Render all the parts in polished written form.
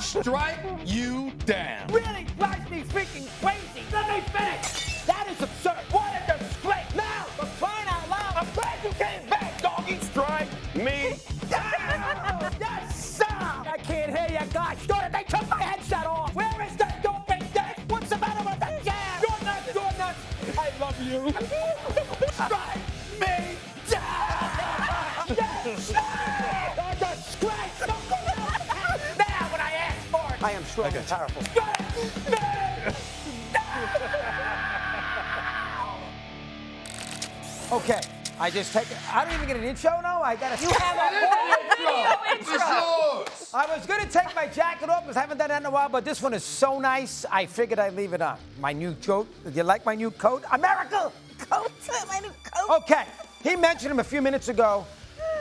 strike you down. Really drives me freaking crazy. Let me finish. That is absurd. What a disgrace. Now, for crying out loud, I'm glad you came back, doggy. Strike me down. Yes, sir. I can't hear you guys. Started. They took my headset off. Where is the doping deck? What's the matter with the jam? You're nuts. You're nuts. I love you. Strike me down. Yes, sir. The disgrace. Don't go down. Now, when I ask for it, I am strong and powerful. Strike me down. Okay, I just take it. I don't even get an intro, no? I got to. You have a whole video intro. I was going to take my jacket off because I haven't done that in a while, but this one is so nice, I figured I'd leave it on. My new coat. Do you like my new coat? America! Coat, my new coat. Okay, he mentioned him a few minutes ago.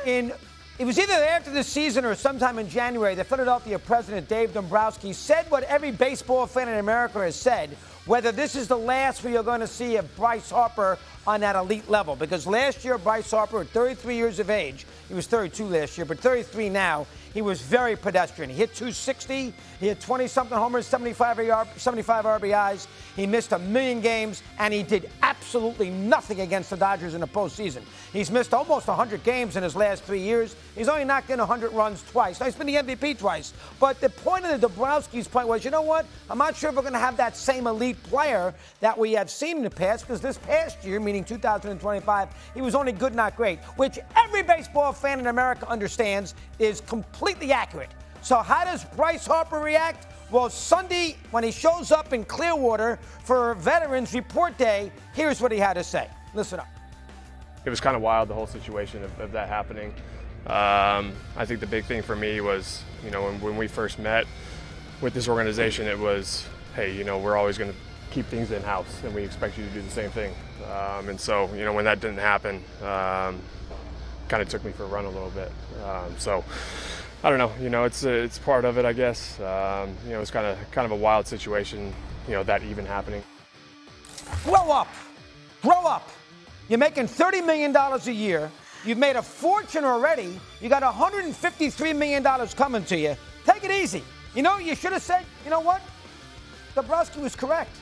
It was either after the season or sometime in January, the Philadelphia president, Dave Dombrowski, said what every baseball fan in America has said, whether this is the last where you're going to see a Bryce Harper on that elite level. Because last year, Bryce Harper, at 33 years of age, he was 32 last year, but 33 now, he was very pedestrian. He hit 260, he hit 20-something homers, 75 RBIs. He missed 1 million games, and he did absolutely nothing against the Dodgers in the postseason. He's missed almost 100 games in his last 3 years. He's only knocked in 100 runs twice. Now, he's been the MVP twice. But the point of the Dombrowski's point was, you know what? I'm not sure if we're going to have that same elite player that we have seen in the past, because this past year, meaning 2025, he was only good, not great, which every baseball fan in America understands is completely accurate. So how does Bryce Harper react? Well, Sunday, when he shows up in Clearwater for Veterans Report Day, here's what he had to say. Listen up. It was kind of wild, the whole situation of that happening. I think the big thing for me was, when we first met with this organization, it was, hey, we're always going to keep things in-house, and we expect you to do the same thing. And so, when that didn't happen, kind of took me for a run a little bit. So, I don't know. It's part of it, I guess. It's kind of a wild situation. That even happening. Grow up. Grow up. You're making $30 million a year. You've made a fortune already. You got $153 million coming to you. Take it easy. You should have said, you know what? Dombrowski was correct.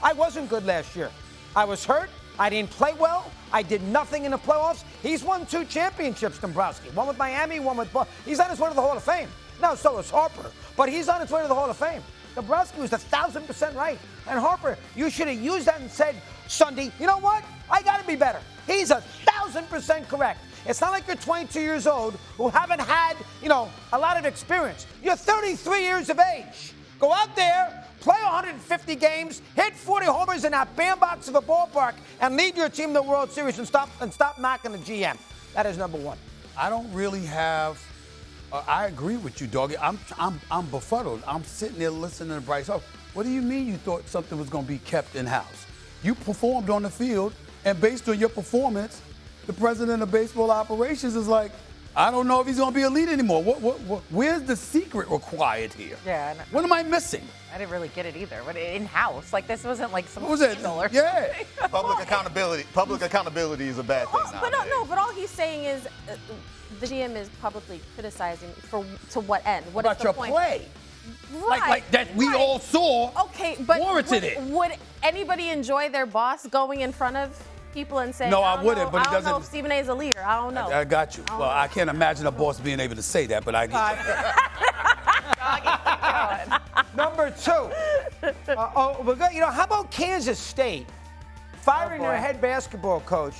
I wasn't good last year. I was hurt. I didn't play well. I did nothing in the playoffs. He's won 2 championships, Dombrowski. One with Miami, one with Boston. He's on his way to the Hall of Fame. No, so is Harper. But he's on his way to the Hall of Fame. Dombrowski was 1,000% right. And Harper, you should have used that and said, Sunday, you know what? I got to be better. He's 1,000% correct. It's not like you're 22 years old who haven't had, a lot of experience. You're 33 years of age. Go out there, play 150 games, hit 40 homers in that bandbox of a ballpark, and lead your team to the World Series and stop knocking the GM. That is number one. I don't really have. I agree with you, doggy. I'm befuddled. I'm sitting there listening to Bryce. Oh, what do you mean you thought something was going to be kept in house? You performed on the field, and based on your performance, the president of baseball operations is like, I don't know if he's going to be elite anymore. Where's the secret required here? Yeah. What am I missing? I didn't really get it either. But in-house, this wasn't like some What was it? or Yeah. something. Public accountability is a bad thing now. But all he's saying is the GM is publicly criticizing to what end? What about is the your point? play? Right. Like that we all saw. Okay, but warranted it. Would anybody enjoy their boss going in front of people and saying, No, I wouldn't, but he I don't know doesn't- if Stephen A is a leader. I don't know. I got you. Well, I can't imagine a boss being able to say that, but I get Number 2. How about Kansas State firing their head basketball coach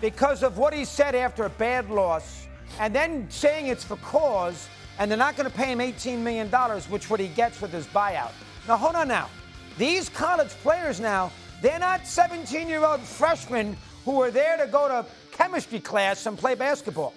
because of what he said after a bad loss, and then saying it's for cause, and they're not going to pay him $18 million, which what he gets with his buyout. Now, hold on now. These college players now, they're not 17-year-old freshmen who are there to go to chemistry class and play basketball.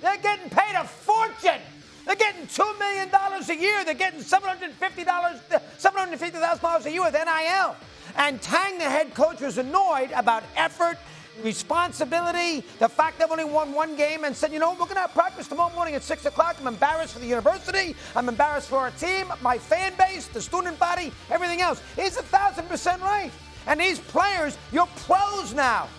They're getting paid a fortune. They're getting $2 million a year. They're getting $750,000 a year with NIL. And Tang, the head coach, was annoyed about effort, responsibility, the fact they've only won 1 game, and said, we're going to have practice tomorrow morning at 6 o'clock. I'm embarrassed for the university. I'm embarrassed for our team, my fan base, the student body, everything else. He's 1,000% right. And these players, you're pros now.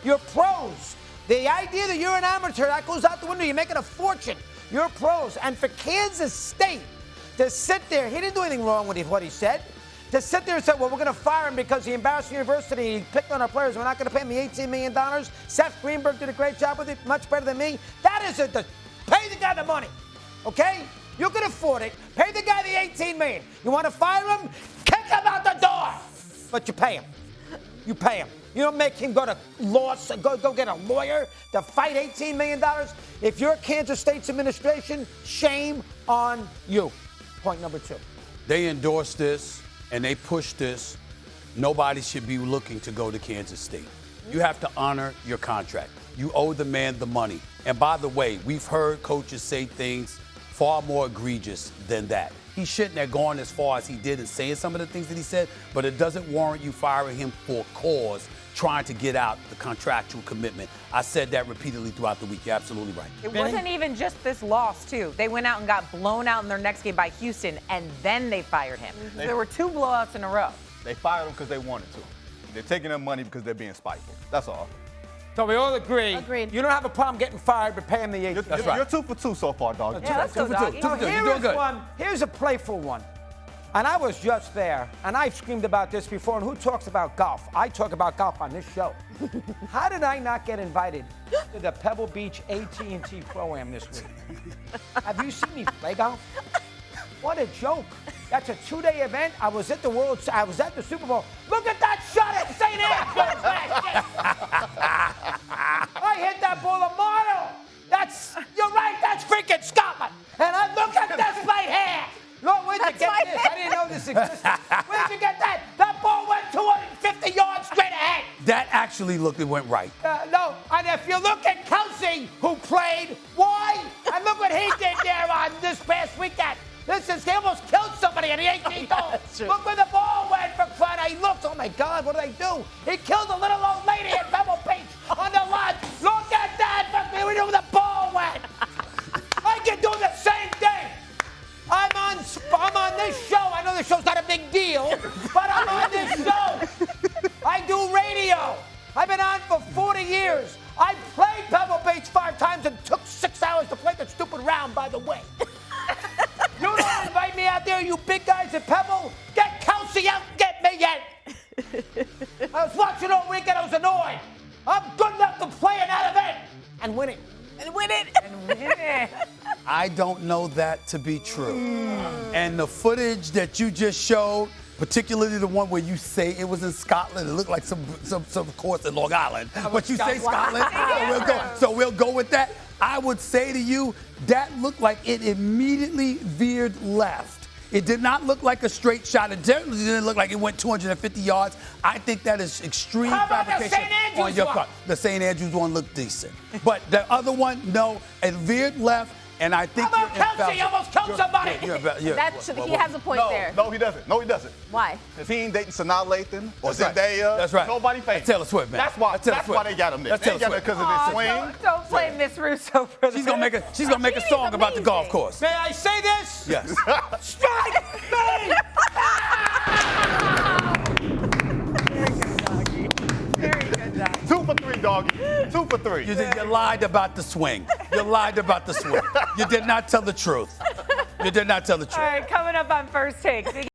You're pros. The idea that you're an amateur, that goes out the window. You're making a fortune. You're pros. And for Kansas State To sit there, he didn't do anything wrong with what he said. To sit there and say, well, we're going to fire him because he embarrassed the university, he picked on our players, we're not going to pay him the $18 million. Seth Greenberg did a great job with it, much better than me. That is pay the guy the money, okay? You can afford it. Pay the guy the $18 million. You want to fire him? Kick him out the door. But you pay him. You pay him. You don't make him go to go get a lawyer to fight $18 million. If you're Kansas State's administration, shame on you. Point number 2. They endorsed this and they pushed this. Nobody should be looking to go to Kansas State. You have to honor your contract. You owe the man the money. And by the way, we've heard coaches say things far more egregious than that. He shouldn't have gone as far as he did in saying some of the things that he said, but it doesn't warrant you firing him for cause, trying to get out the contractual commitment. I said that repeatedly throughout the week. You're absolutely right. It wasn't even just this loss, too. They went out and got blown out in their next game by Houston, and then they fired him. There were 2 blowouts in a row. They fired him because they wanted to. They're taking their money because they're being spiteful. That's all. So we all agree. Agreed. You don't have a problem getting fired, but pay him the $18 million. You're 2 for 2 so far, dog. Yeah, let's go, doggy. Now, You're here doing is good. one. Here's a playful one. And I was just there, and I've screamed about this before. And who talks about golf? I talk about golf on this show. How did I not get invited to the Pebble Beach AT&T Pro-Am this week? Have you seen me play golf? What a joke. That's a 2-day event. I was at the Super Bowl. Look at that shot at St. Andrews last year. I hit that ball a mile. You're right, that's freaking Scotland. And I look at this right here. Look, where'd you get this? I didn't know this existed. Where'd you get that? That ball went 250 yards straight ahead. That actually it went right. No, and if you look at Kelsey, who played, why? And look what he did there on this past weekend. He almost killed somebody in the 18th hole. Look where the ball went for fun. He looked, oh my God, what did I do? He killed a little old lady at Pebble Beach on the lawn. Look at that. Look where the ball went. I can do the same thing. I'm on this show. I know this show's not a big deal, but I'm on this show. I do radio. I've been on for 40 years. I played Pebble Beach 5 times and took 6 hours to play the stupid round, by the way. You don't invite me out there, you big guys at Pebble. Get Kelsey out and get me in. I was watching all weekend. I was annoyed. I'm good enough to play in that event and win it. And win it. I don't know that to be true. And the footage that you just showed, particularly the one where you say it was in Scotland, it looked like some course in Long Island. But you say Scotland, so we'll go with that. I would say to you, that looked like it immediately veered left. It did not look like a straight shot. It definitely didn't look like it went 250 yards. I think that is extreme fabrication on your part. The St. Andrews one looked decent. But the other one, no, it veered left. And I think how about Kelsey? He almost killed somebody. He has a point there. No, he doesn't. No, he doesn't. Why? If he ain't dating Sanaa Lathan or That's right. Zendaya, That's right. nobody famous. Taylor Swift, man. That's why they got him there. They got him because of his swing. Don't blame Miss Russo for She's gonna make a song about the golf course. May I say this? Yes. Strike me! Very good, doggy. 2 for 3, doggy. 2 for 3. You lied about the swing. You lied about the swing. You did not tell the truth. You did not tell the truth. All right, coming up on First Take.